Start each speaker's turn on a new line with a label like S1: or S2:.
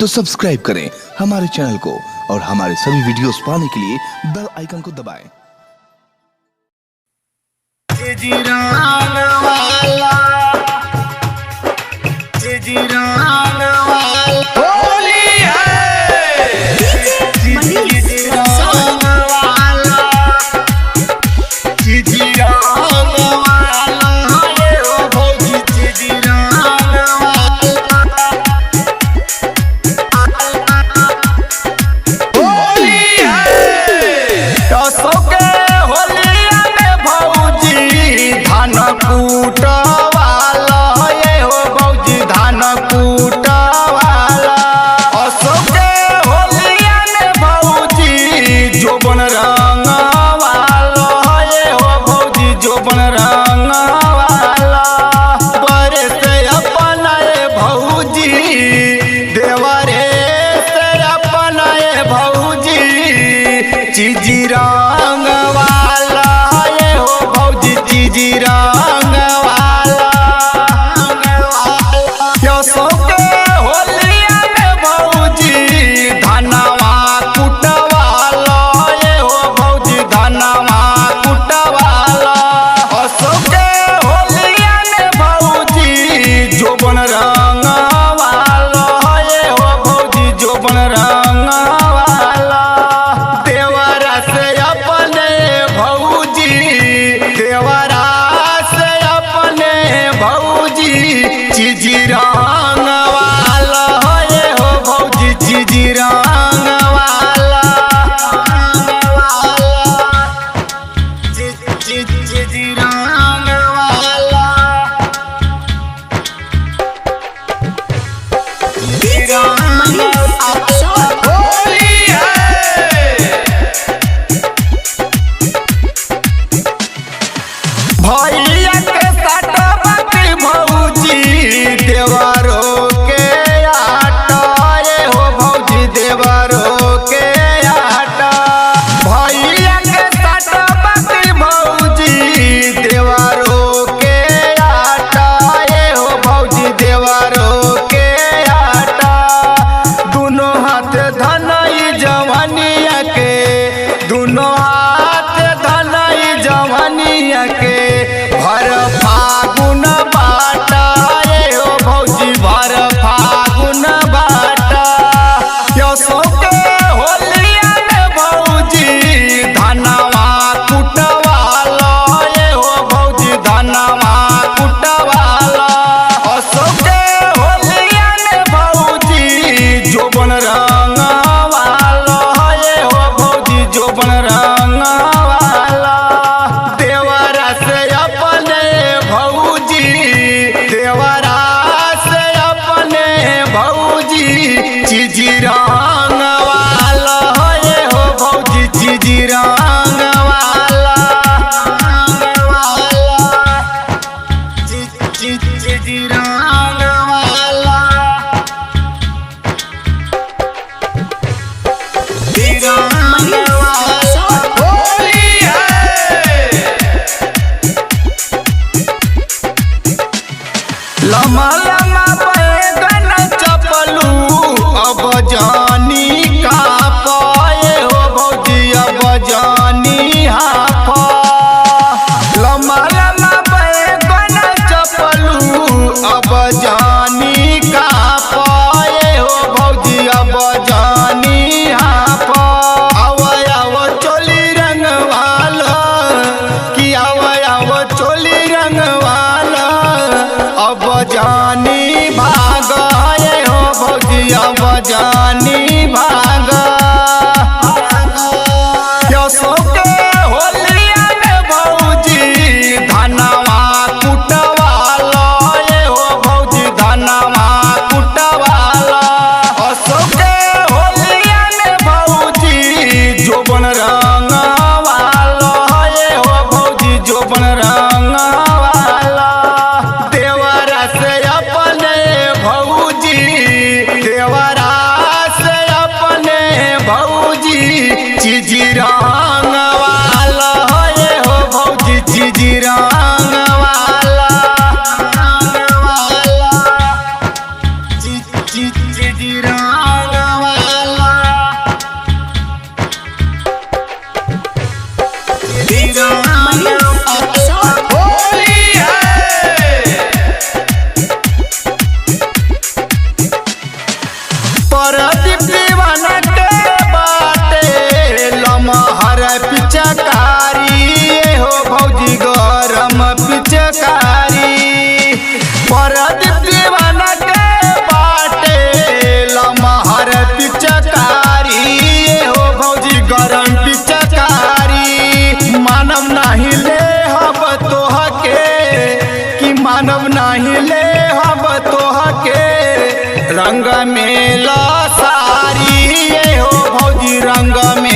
S1: तो सब्सक्राइब करें हमारे चैनल को और हमारे सभी वीडियोस पाने के लिए बेल आइकन को दबाएं।
S2: चीजी रंग वाला ये हो भौजी चीजी रंग वाला यो सोके होलिया में भौजी धनवा कुटवाला ये हो भौजी धनवा कुटवाला ओ सोके होलिया में भौजी जोबन रंग वाला ये हो भौजी जोबन रंग चीजी रंग वाला ये हो भौजी चीजी रंग वाला चीजी रंग वाला चीजी रंग भैया के साथ भौजी देवरों के आटा ये हो भौजी देवरों के आटा भैया के साथ भौजी देवरों के आटा ये हो भौजी देवरों के आटा दोनों हाथ धनई जवानिया के दोनों हाथ धनई जवानिया के भर फागुन बाटा ये हो भौजी भर फागुन बाटा यो सोके होलिया में भौजी धनवा कुटवाला ये हो भौजी धनवा कुटवाला ओ सोके होलिया में भौजी जोबन रंग वाला ये हो भौजी जोबन रंग वाला देवरा से अपने भौजी देवरा से अपने भौजी चीजी रंग वाला ये हो भौजी चीजी रंग वाला चीजी रंग वाला लम्हा लम्हा बैगन चपलू अब जान रंग वाला होली है परदीप दीवाना के बाटे लमहर पिचकारी हो भौजी गरम पिचकारी परदीप दीवाना के बाटे लमहर पिचकारी हो भौजी गरम पिचकारी मानव नहीं ले हब तोहके कि मानव नहीं ले हब तोहके रंग में सारी हो भौजी रंग में